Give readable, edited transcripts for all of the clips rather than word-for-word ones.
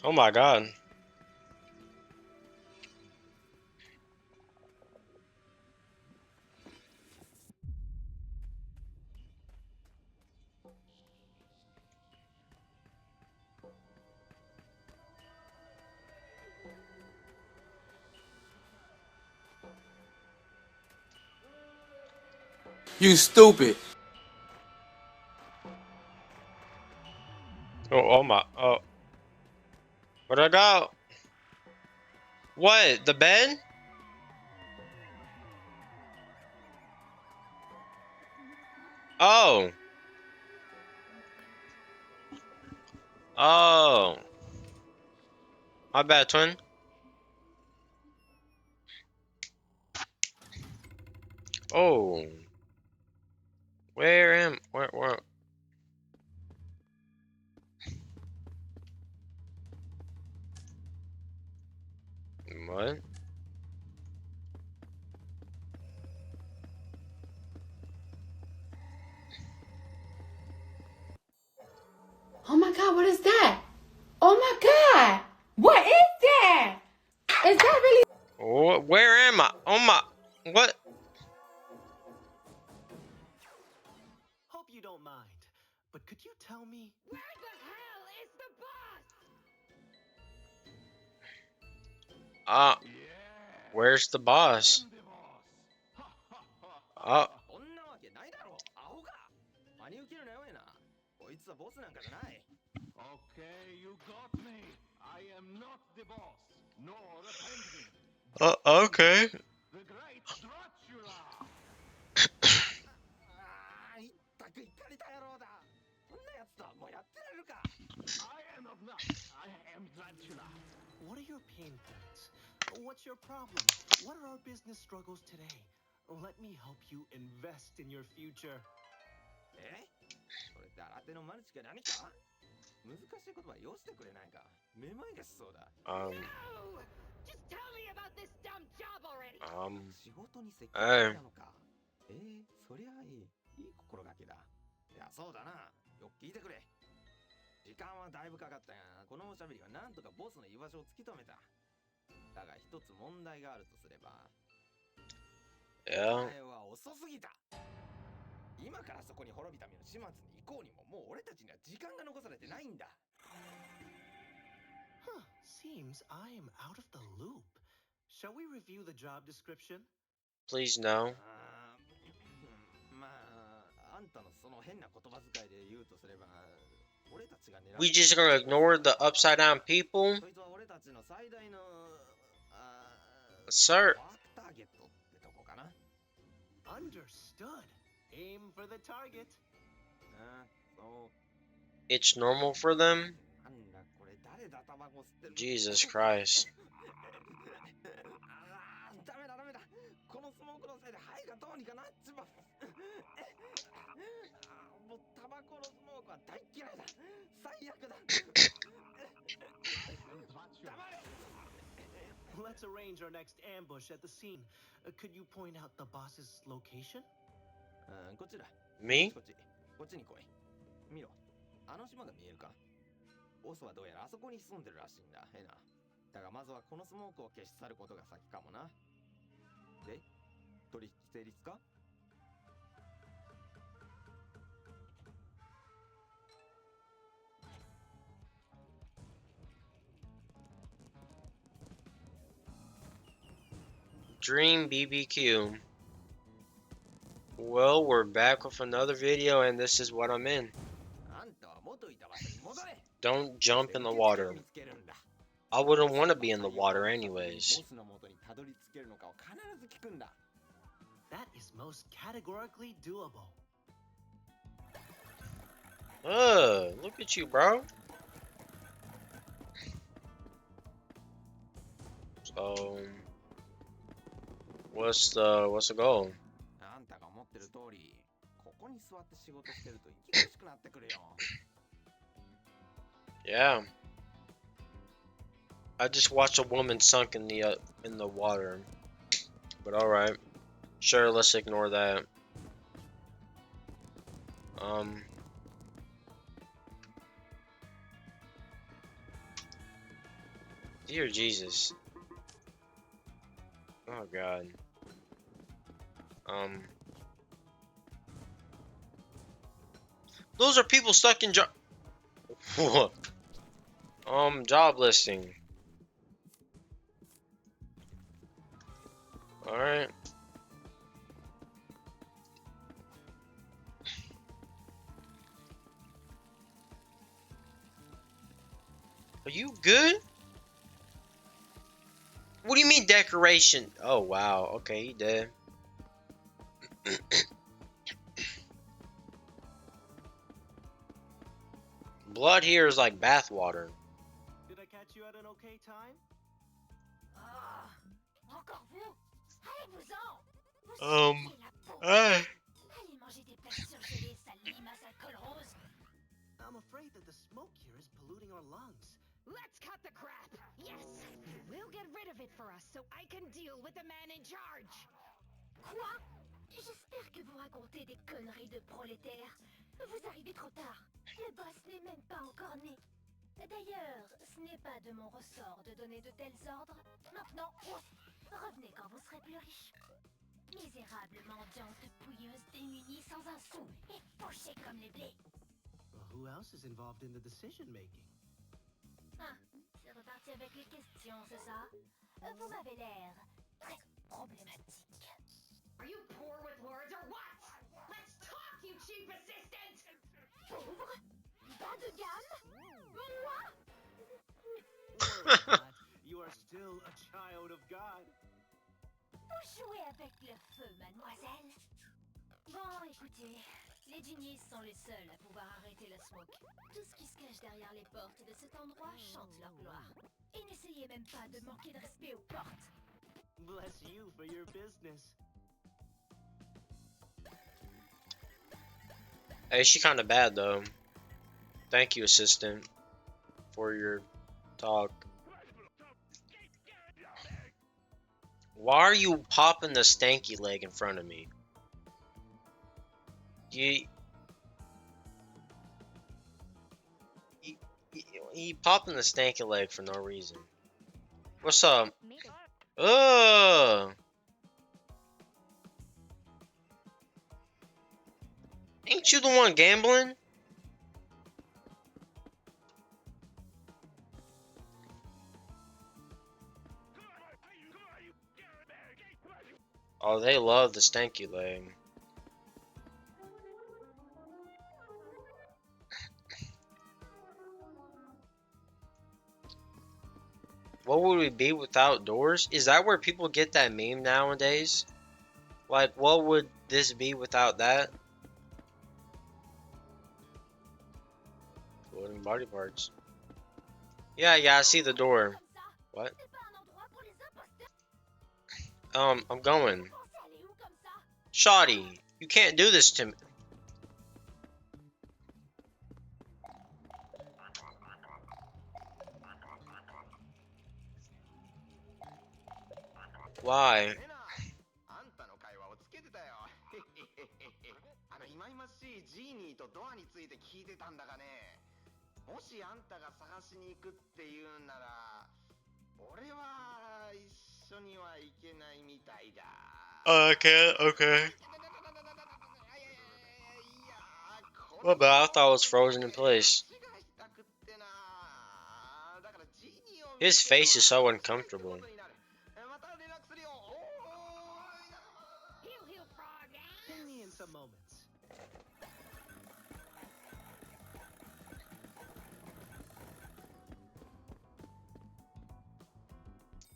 Oh my god. You stupid. Oh my. Oh. Where'd I go? What? The bed? Oh. Oh. My bad, twin. Oh. Where? What? Oh my god, what is that? Oh my god! What is that? Is that really? Where am I? Oh my. What? Hope you don't mind, but could you tell me Where the hell is the boss? Where's the boss? Oh. そんなわけないだろアホか真に受けるなよエナこいつはボスなんかじゃない Okay, you got me. I am not the boss, nor a penguin. Okay. The great Dracula. あーいったく怒りた野郎だこんなやつとはもうやってられるか I am not nuts. I am Dracula. what are your pain points? What's your problem? What are our business struggles today? Let me help you invest in your future. えそれって新手のマルチか何か難しい言葉よしてくれないかめまいがしそうだ No! Just tell me about this dumb job already! 仕事に積極的なのかそりゃいい心がけだいやそうだなよく聞いてくれ時間はだいぶかかったがこのおしゃべりはなんとかボスの居場所を突き止めただが一つ問題があるとすれば Yeah. お前は遅すぎた今からそこに滅びた身の始末に行こうにももう俺たちには時間が残されてないんだ Huh, seems I am out of the loop. Shall we review the job description? Please no. まああんたのその変な言葉遣いで言うとすれば俺たちが狙う We just gonna ignore the upside down people? そいつは俺たちの最大のワー Sir. クターゲットってとこかな Understood. Aim for the target. ああそう It's normal for them? なんだこれ誰だタバコ吸ってる Jesus Christ. あーダメだダメだこのスモークのせいで肺がどうにかなっちまうもうタバコのスモークは大嫌いだ最悪だ Let's arrange our next ambush at the scene. Could you point out the boss's location? こっちだ Me? こっちに来い見ろあの島が見えるかボスはどうやらあそこに住んでるらしいんだヘナだがまずはこのスモークを消し去ることが先かもなで取引成立か Dream BBQ. Well, we're back with another video, and this is what I'm in. あんたは元いた場所に戻れ Don't jump in the water. 見つけるんだ I wouldn't want to be in the water anyways. ボスの元にたどり着けるのかを必ず聞くんだ That is most categorically doable. Look at you, bro. So, what's the goal? あんたが思ってる通りここに座って仕事してると息苦しくなってくるよ Yeah. I just watched a woman sunk in the water. But all right. Sure, let's ignore that. Dear Jesus. Oh God. Those are people stuck in job. Job listing. All right. Are you good? What do you mean decoration? Oh wow. Okay, you dead. Blood here is like bathwater. Did I catch you at an okay time? Ah, encore vous. Allez-vous-en. Vous Um, sentez la peau. Ah. Allez manger des plats surgelés, sale limace à col rose. I'm afraid that the smoke here is polluting our lungs. Let's cut the crap. Yes, we'll get rid of it for us so I can deal with the man in charge. Quoi? J'espère que vous racontez des conneries de prolétaires. Vous arrivez trop tard. Le boss n'est même pas encore né. D'ailleurs, ce n'est pas de mon ressort de donner de tels ordres. Maintenant, revenez quand vous serez plus riche. Misérable mendiante pouilleuse démunie sans un sou et pochée comme les blés. Well, who else is involved in the decision making? Ah, c'est reparti avec les questions, c'est ça? Vous m'avez l'air très problématique. Are you poor with words or what? Let's talk, you cheap assistant! Pauvre? Bas de gamme? Moi? Worry not. You are still a child of God. Vous jouez avec le feu, mademoiselle. Bon, écoutez, les genies sont les seuls à pouvoir arrêter la smoke. Tout ce qui se cache derrière les portes de cet endroit chante leur gloire. Et n'essayez même pas de manquer de respect aux portes. Bless you for your business. Hey, she kind of bad though. Thank you, assistant, for your talk. Why are you popping the stanky leg in front of me? You popping the stanky leg for no reason. What's up? Ugh. Ain't you the one gambling? Oh, they love the stanky leg. What would we be without doors? Is that where people get that meme nowadays? Like, what would this be without that? Floating body parts. Yeah, I see the door. What? I'm going. Shoddy, you can't do this to me. Why? あんたの会話をつけてたよ。忌々しいジーニーとドアについて聞いてたんだがね。もしあんたが探しに行くっていうんなら、俺は一緒には行けないみたいだ。Okay, okay. Well, but I thought it was frozen in place. His face is so uncomfortable. Ping me in some moments.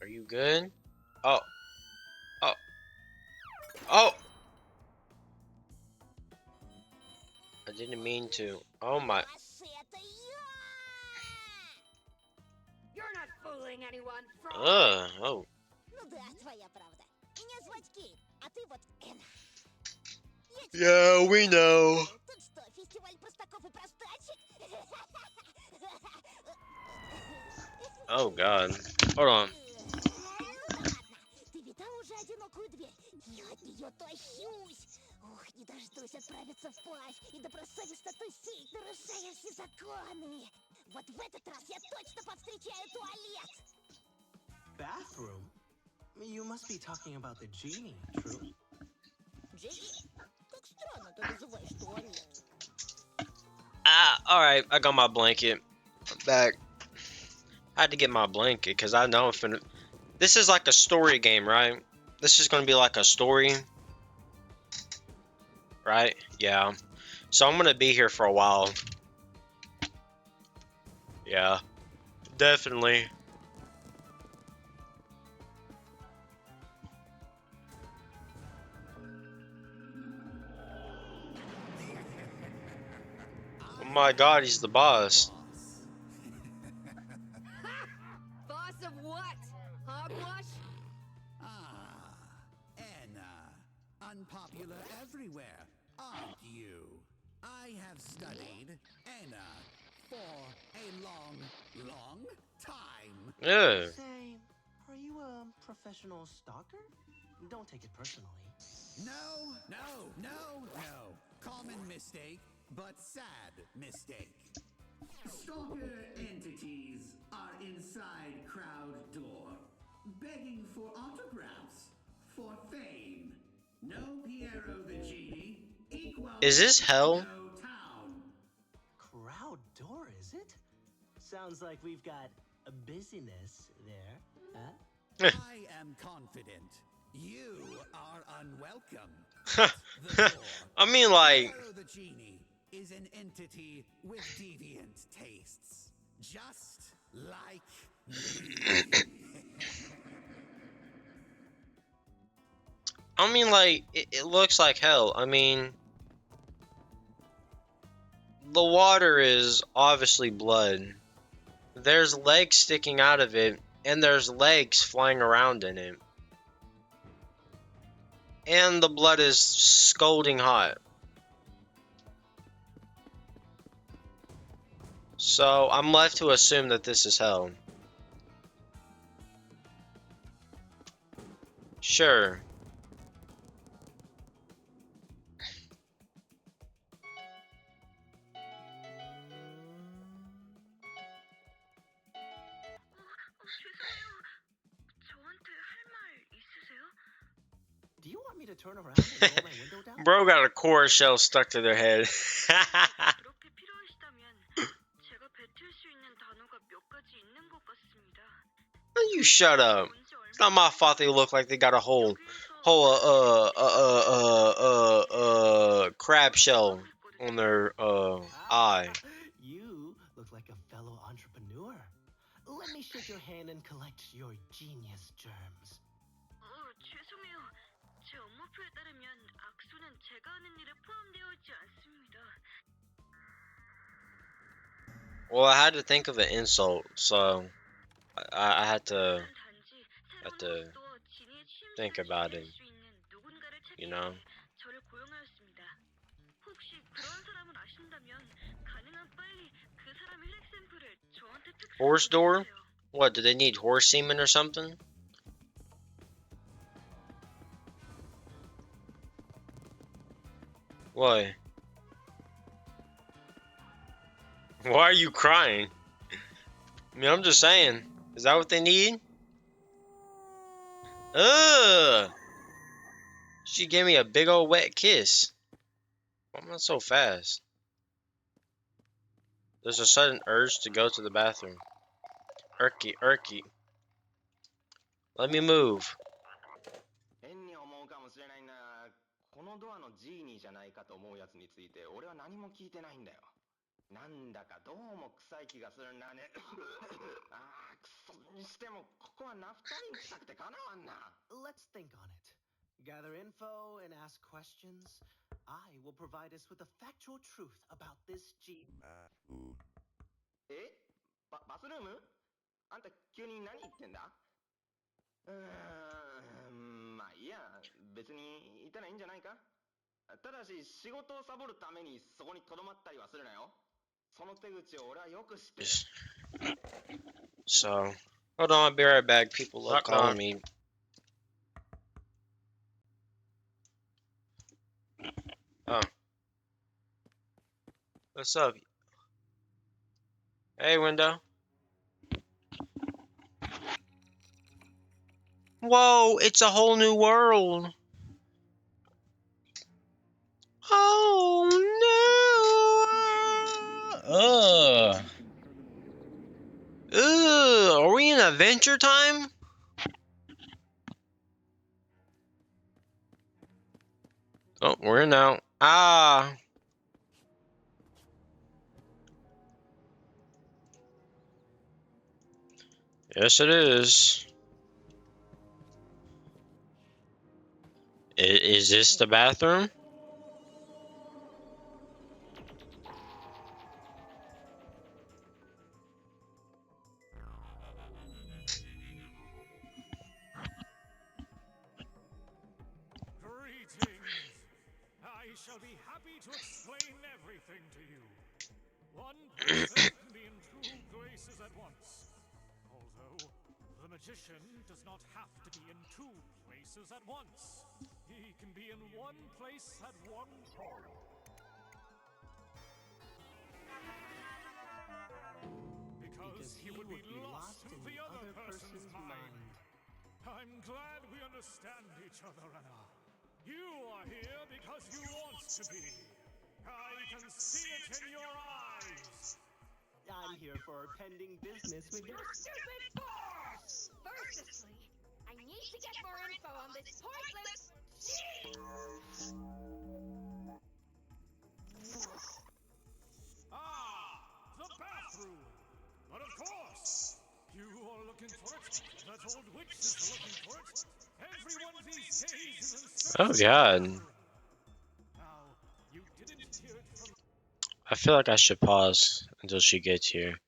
Are you good? Oh. Oh. Oh! I didn't mean to. Oh my. You're not fooling anyone, Oh. Ну да, твоя правда. Меня звать Кейт, а ты вот Энна. Yeah, we know. Тут что, фестиваль простаков и простачек? Oh god. Hold on. Ты видал уже одинокую дверь? Я от нее тащусь. Ух, не дождусь отправиться в плащ и добросовестно тусить, нарушая все законы. Вот в этот раз я точно повстречаю туалет. You must be talking about the genie, true? Дженни, как странно ты называешь туалет. Ah, alright, I got my blanket. I'm back. I had to get my blanket because I know I'm finna. This is like a story game, right? This is gonna be like a story, right? Yeah. So I'm gonna be here for a while. Yeah, definitely. Oh my god, he's the boss. Boss of what? Hogwash? Ah, Enna. Unpopular everywhere, aren't you? I have studied Enna for a long, long time. Yeah. Say, are you a professional stalker? Don't take it personally. No, no, no, no. Common mistake, but sad mistake. Stalker entities are inside crowd door, begging for autographs, for fame. No Piero the Genie Is equals this hell? no town. Crowd door, is it? Sounds like we've got a busyness there, huh? I am confident. You are unwelcome at the door. I mean, like, Piero the Genie is an entity with deviant tastes, just like me. it looks like hell. I mean, the water is obviously blood. There's legs sticking out of it, and there's legs flying around in it. And the blood is scalding hot. So I'm left to assume that this is hell. Sure. Do you want me to turn around and roll my window down? Bro got a core shell stuck to their head. 그렇게 필요하시다면 제가 뱉을 수 있는 단어가 몇 가지 있는 것 같습니다. You shut up. It's not my fault they look like they got a whole crab shell on their eye. You look like a fellow entrepreneur. Let me shake your hand and collect your genius germs. 죄송해요. 제 업무표에 따르면 악수는 제가 하는 일에 포함되어 있지 않습니다. Well, I had to think of an insult, so I had to 단지 have 새로운 to 호스트와 지니의 취임사를 think about it, 준비할 수 있는 누군가를 you 찾기 know. 위해 저를 고용하였습니다. 혹시 그런 사람을 아신다면 가능한 빨리 그 사람의 혈액 샘플을 저한테 Horse door? 특수해주세요. What, do they need horse semen or something? What? Why are you crying? I mean, I'm just saying. Is that what they need? Ugh! She gave me a big old wet kiss. Why am I so fast? There's a sudden urge to go to the bathroom. Irky. Let me move. 変に思うかもしれないんだが、このドアのジーニーじゃないかと思うやつについて俺は何も聞いてないんだよ。なんだかどうも臭い気がするんだね。ああ、くそにしてもここはナフタリン臭くてかなわんな。Let's think on it. Gather info and ask questions. I will provide us with the factual truth about this G. えバスルームあんた急に何言ってんだまあいいや、別にいたらいいんじゃないかただし仕事をサボるためにそこに留まったりはするなよ。その手口を俺はよく知ってる。 So, hold on, I'll be right back. People love calling me. Oh. What's up? Hey, window. Whoa, it's a whole new world. Oh no! Ugh. Ugh. Are we in Adventure Time? Oh, we're in now. Ah. Yes, it is. Is this the bathroom? Greetings. I shall be happy to explain everything to you. One person can be in two places at once. Although, the magician does not have to be in two places at once. He can be in one place at one time. Because he would be lost in the other person's mind. I'm glad we understand each other, Enna. You are here because you want to be. I can see it in your eyes. I'm here for pending business with Your stupid force! Firstly, I need to get more info on this pointless The bathroom. But of course, you are looking for it. That old witch is looking for it. Everyone these days is in search Oh of the God. bathroom. Now, you didn't hear it from. I feel like I should pause until she gets here.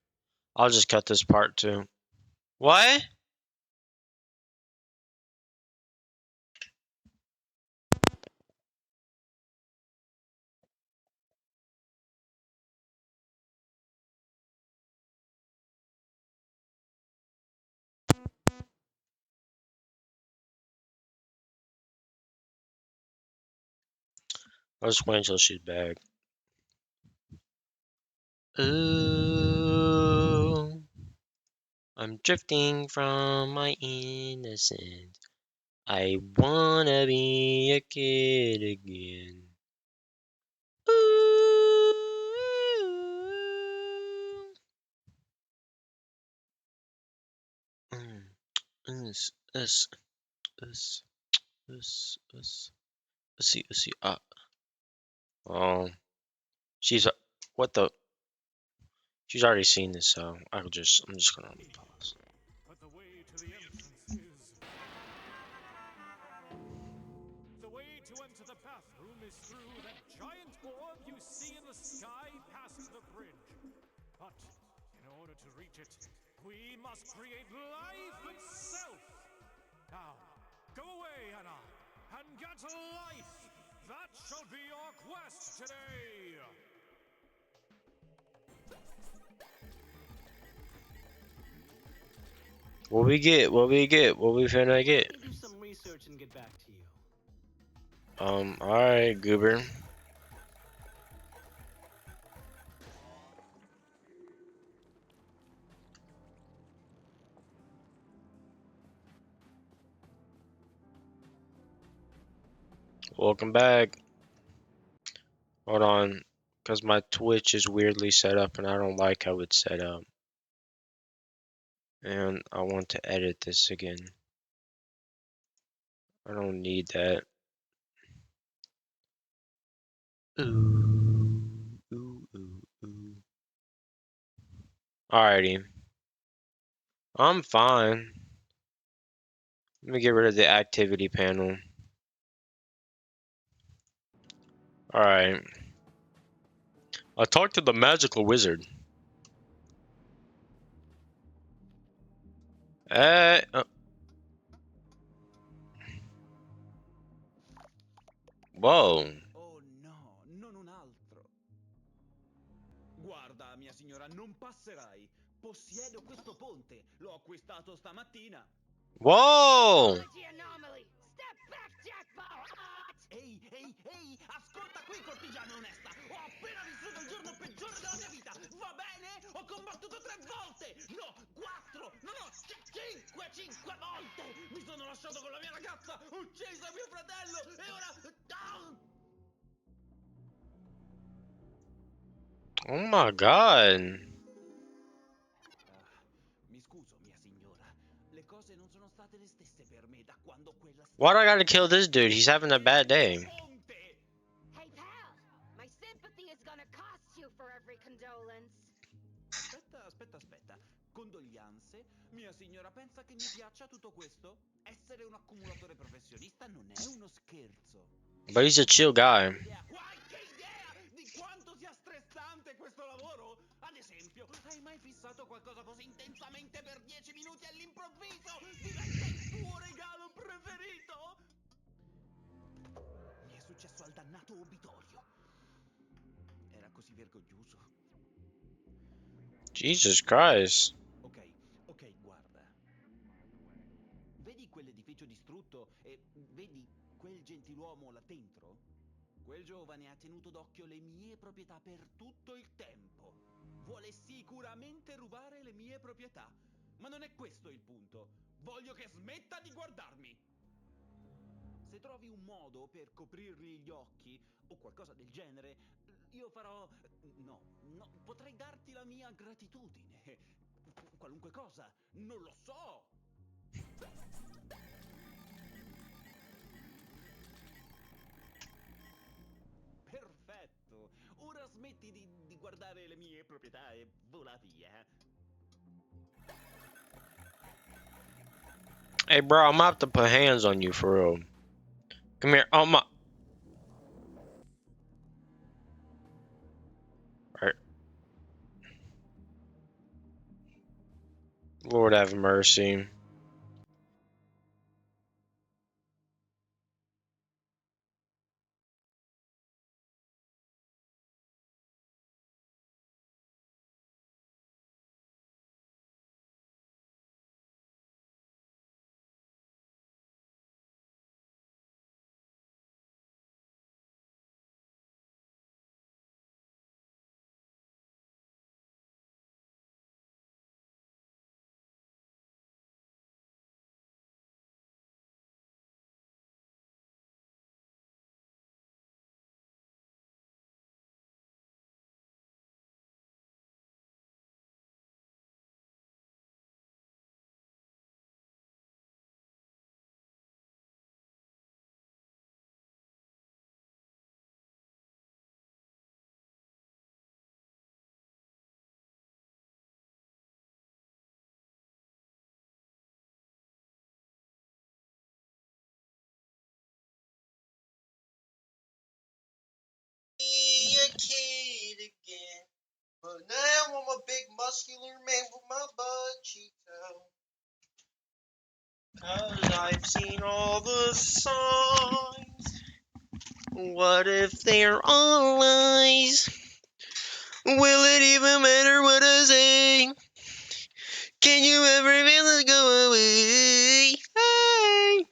I'll just cut this part too. What? I'll just wait until she's back. Ooh, I'm drifting from my innocence. I wanna be a kid again. Ooh. Us, us, us, us, us. See, see. Oh, she's what the? She's already seen this, so I'm just gonna pause. But the way to the entrance is. The way to enter the bathroom is through that giant orb you see in the sky past the bridge. But in order to reach it, we must create life itself. Now, go away, Enna, and get life. That shall be your quest today. What we get? What we get? What we finna get? Let me do some research and get back to you. Alright, Goober. Welcome back. Hold on, because my Twitch is weirdly set up and I don't like how it's set up. And I want to edit this again. I don't need that. Ooh, ooh, ooh, ooh. Alrighty. I'm fine. Let me get rid of the activity panel. Alright. I talked to the magical wizard. Whoa. Oh no, non un altro. Guarda, mia signora, non passerai. Possiedo questo ponte. L'ho acquistato stamattina. Whoa! anomaly! Step back, Jackpot! Ehi, ehi, ehi, ascolta qui, cortigiana onesta. Ho appena vissuto il giorno peggiore della mia vita. Va bene? Ho combattuto 3 volte. No, 4. No, no, 5 volte. Mi sono lasciato lasciato con la mia ragazza, ucciso mio fratello e ora... Oh my god. Mi scuso, mia signora. Le cose non sono state le stesse per me da quando quella Why do I gotta kill this dude? He's having a bad day. Hey, pal! My sympathy is gonna cost you for every condolence. Aspetta. Condoglianze? Mia signora pensa che mi piaccia tutto questo? Essere un accumulatore professionista non è uno scherzo. But he's a chill guy. Qualche idea di quanto sia stressante questo lavoro? Ad esempio, hai mai fissato qualcosa così intensamente per 10 minuti all'improvviso? Diventa il tuo regalo preferito? Mi è successo al dannato obitorio. Era così vergognoso. Jesus Christ. Ok, guarda. Vedi quell'edificio distrutto e vedi quel gentiluomo là dentro? Quel giovane ha tenuto d'occhio le mie proprietà per tutto il tempo. Vuole sicuramente rubare le mie proprietà. Ma non è questo il punto. Voglio che smetta di guardarmi. Se trovi un modo per coprirgli gli occhi o qualcosa del genere, io farò... No, potrei darti la mia gratitudine. Qualunque cosa, non lo so. Perfetto. Ora smetti di guardare le mie proprietà e vola via. Hey, bro, I'm gonna have to put hands on you for real. Come here. Oh my. Alright. Lord have mercy. Be a kid again, but now I'm a big muscular man with my butt cheeks out. 'Cause I've seen all the signs. What if they're all lies? Will it even matter what I say? Can you ever feel it go away? Hey.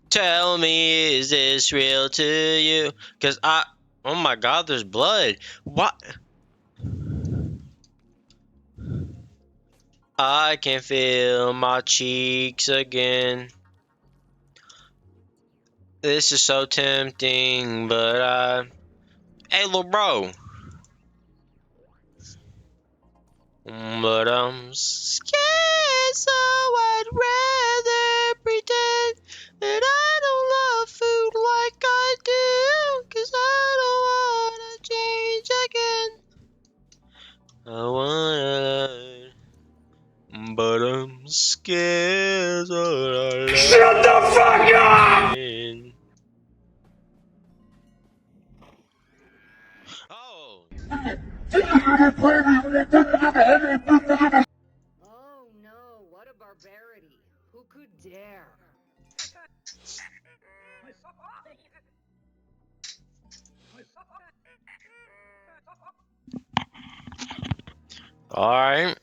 Tell me, is this real to you? 'Cause oh my god, there's blood. What? I can feel my cheeks again. This is so tempting, but hey, little bro. But I'm scared, so I'd rather pretend that I don't love food like I do. 'Cause I don't wanna change again. I wanna, but I'm scared, so I shut the fuck up! Oh. Oh no, what a barbarity. Who could dare? All right.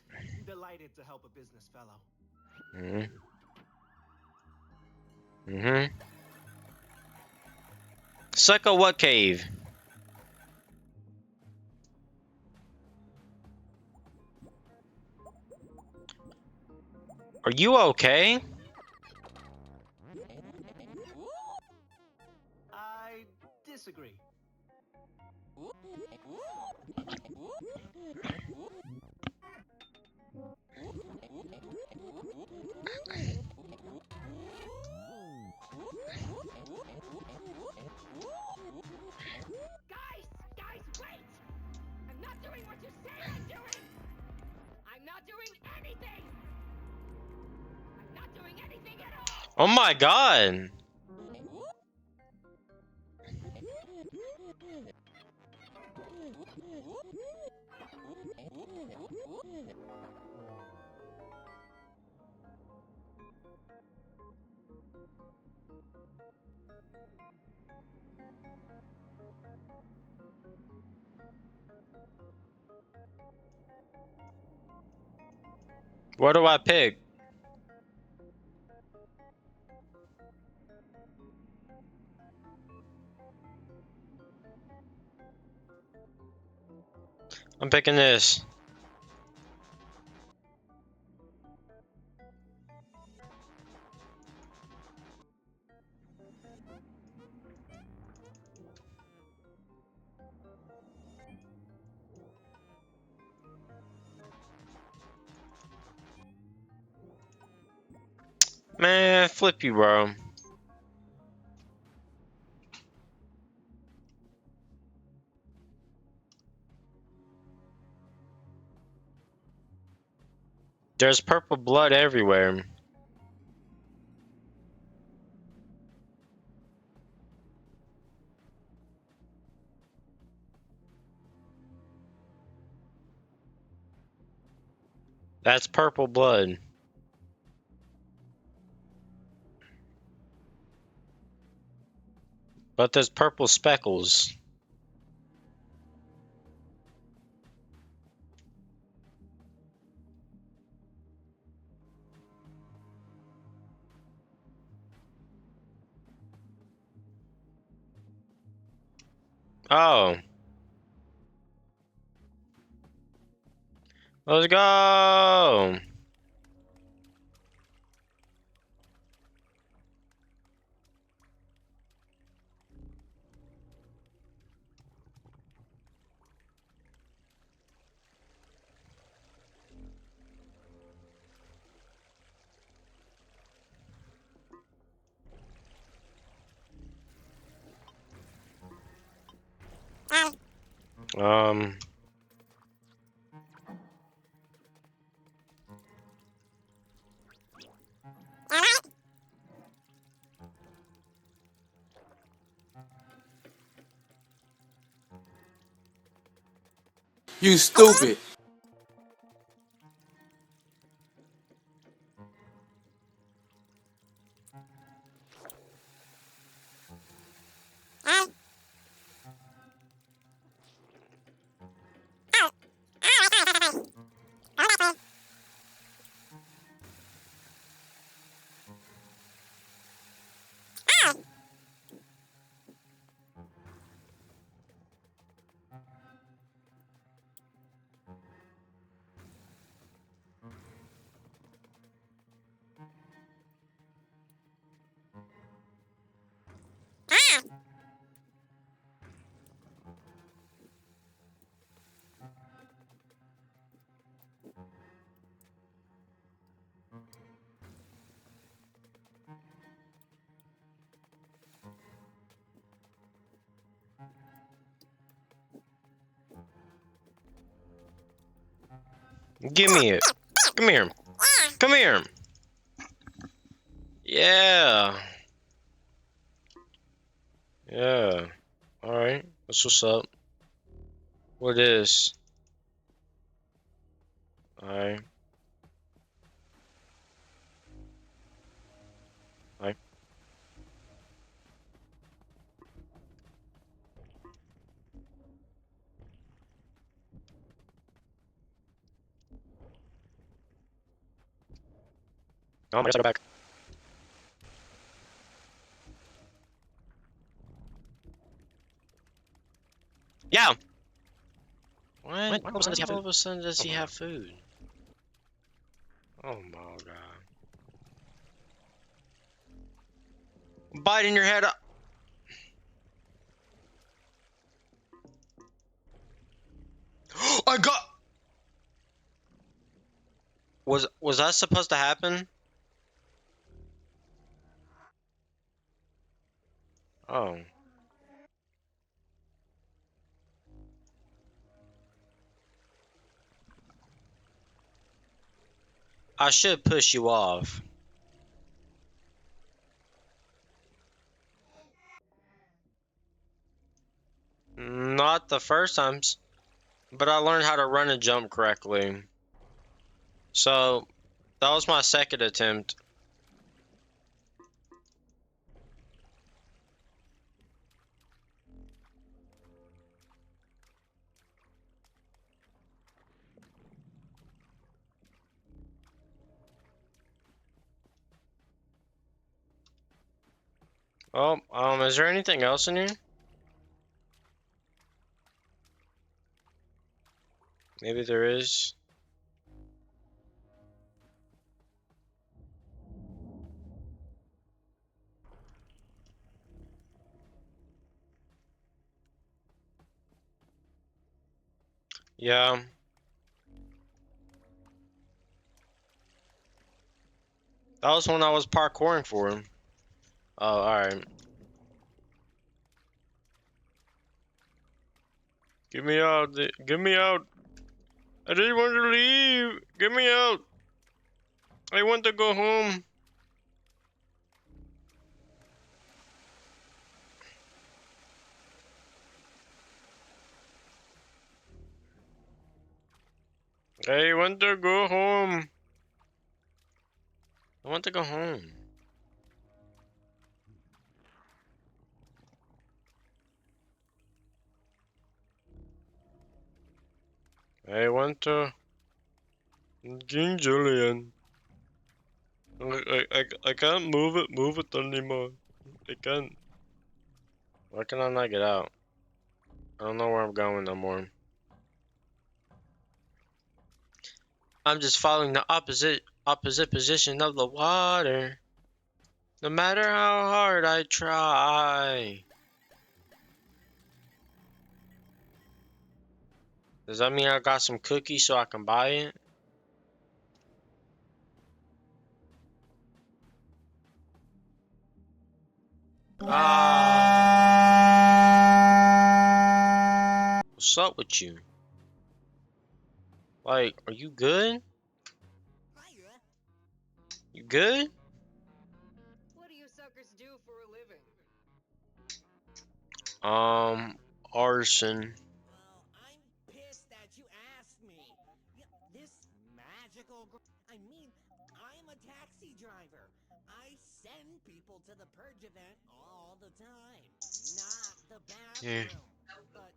Delighted to help a business fellow. Psycho what cave? Are you okay? Oh my god. What do I pick? I'm picking this. Man, flip you, bro. There's purple blood everywhere. That's purple blood. But there's purple speckles. Oh. Let's go. Um. You stupid. Give me it. Come here. Come here. Yeah. Yeah. Alright. That's what's up. What is? Alright. Alright. Oh, my back. Yeah. What? All of a sudden does he have food? Oh my god. Biting your head up. I got. Was that supposed to happen? Oh. I should push you off. not the first times, but I learned how to run and jump correctly. So that was my second attempt. Oh, is there anything else in here? Maybe there is. Yeah. That was when I was parkouring for him. Oh, alright. Get me out. Get me out. I didn't want to leave. Get me out. I want to go home. I want to go home. I want to go home. I want to. King Julian. I can't move it anymore. I can't. Why can I not get out? I don't know where I'm going no more. I'm just following the opposite position of the water. No matter how hard I try. Does that mean I got some cookies so I can buy it? What's up with you? Like, are you good? You good? What do you suckers do for a living? Arson. Well, I'm pissed that you asked me. This magical. I mean, I'm a taxi driver. I send people to the purge event all the time. Not the Yeah, bathroom. But,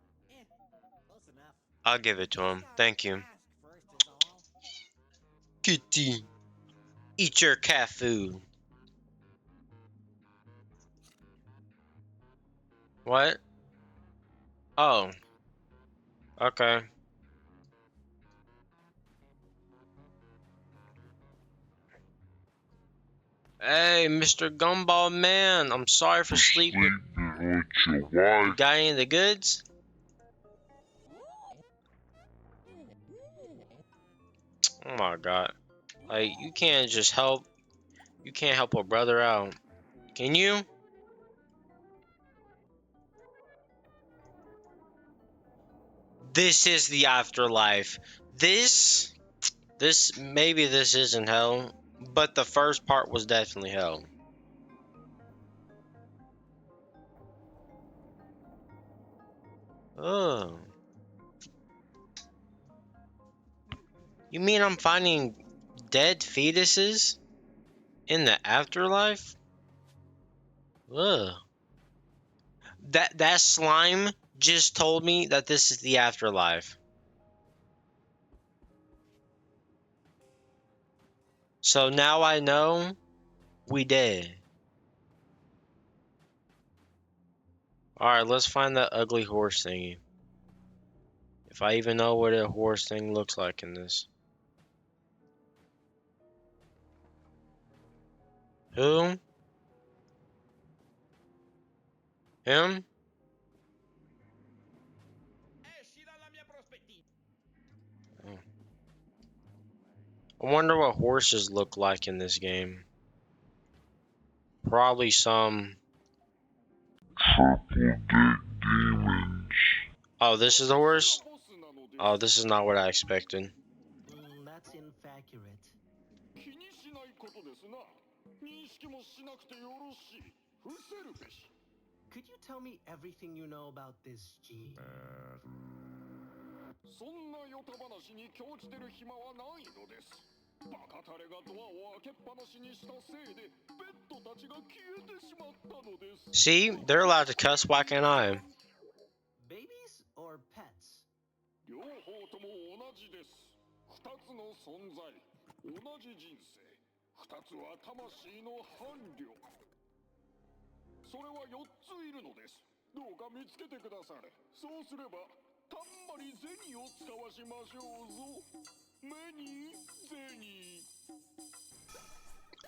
close enough. I'll give it to Just him. gotta Thank you. ask first, is all. Kitty, eat your cat food. What? Oh, okay. Hey, Mr. Gumball Man, I'm sorry for sleeping. You got any of the goods? Oh my god. Like, you can't just help. You can't help a brother out. Can you? This is the afterlife. Maybe this isn't hell, but the first part was definitely hell. Oh. You mean I'm finding dead fetuses in the afterlife? Ugh. That slime just told me that this is the afterlife. So now I know we dead. Alright, let's find that ugly horse thingy. If I even know what a horse thing looks like in this. Who? Him? Oh. I wonder what horses look like in this game. Probably some. Oh, this is the horse? Oh, this is not what I expected. That's inaccurate. Could you tell me everything you know about this G? そんなヨタ話に興じてる暇はないのです。バカタレがドアを開けっぱなしにしたせいで、ペットたちが消えてしまったのです。See, they're allowed to cuss. Why can't I? Babies or pets? 両方とも同じです。二つの存在、同じ人生。二つは魂の伴侶。それは4ついるのです。どうか見つけてくだされ。そうすれば、たんまり銭を使わしましょうぞ。目に銭。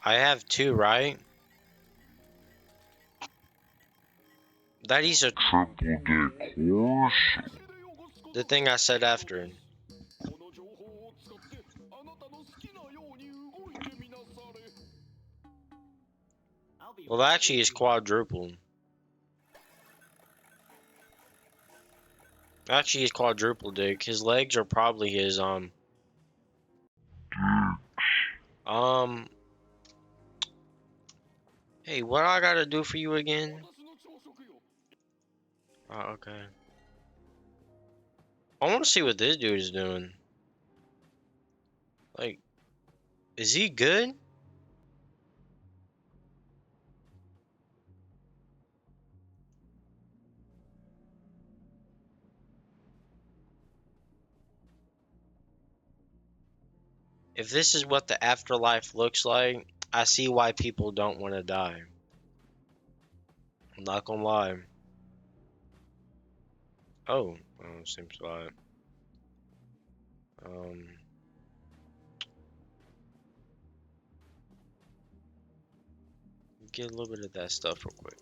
I have 2, right? That is a the thing I said after. この情報を使ってあなたの好きなように動いてみなされ。I'll be Well, right actually, with it's you. quadruple. Actually, he's quadruple dick. His legs are probably his Hey, what I gotta do for you again? 私の朝食よ。 Oh, okay. I want to see what this dude is doing. Like, is he good? If this is what the afterlife looks like, I see why people don't want to die. I'm not gonna lie. Oh, same spot. Get a little bit of that stuff real quick.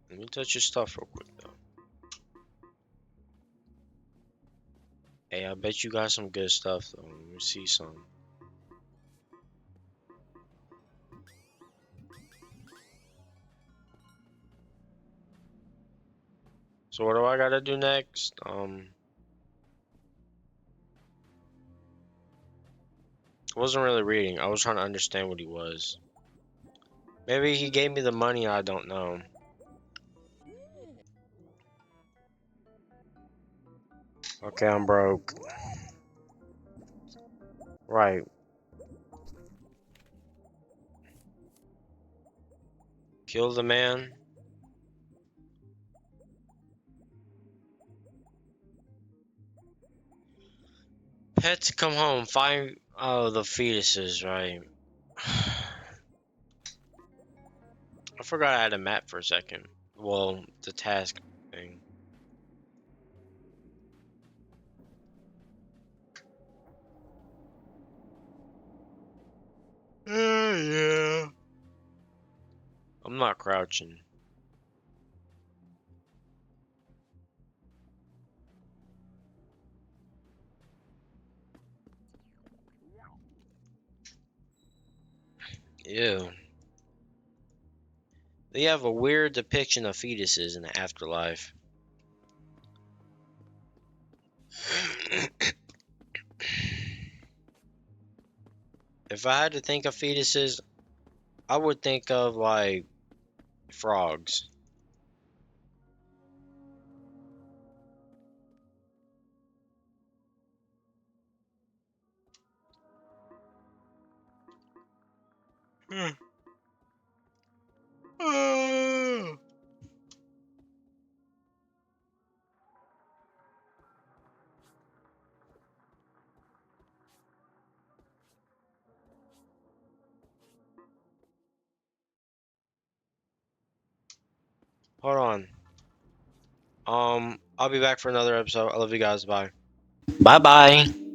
Let me touch your stuff real quick though. Hey, I bet you got some good stuff though. Let me see some. So what do I gotta do next? I wasn't really reading. I was trying to understand what he was. Maybe he gave me the money, I don't know. Okay, I'm broke. Right. Kill the man. Pets come home. Find the fetuses, right? I forgot I had a map for a second. Well, the task thing. Yeah. I'm not crouching. Ew. They have a weird depiction of fetuses in the afterlife. If I had to think of fetuses, I would think of like frogs. Hold on. I'll be back for another episode. I love you guys. Bye. Bye bye.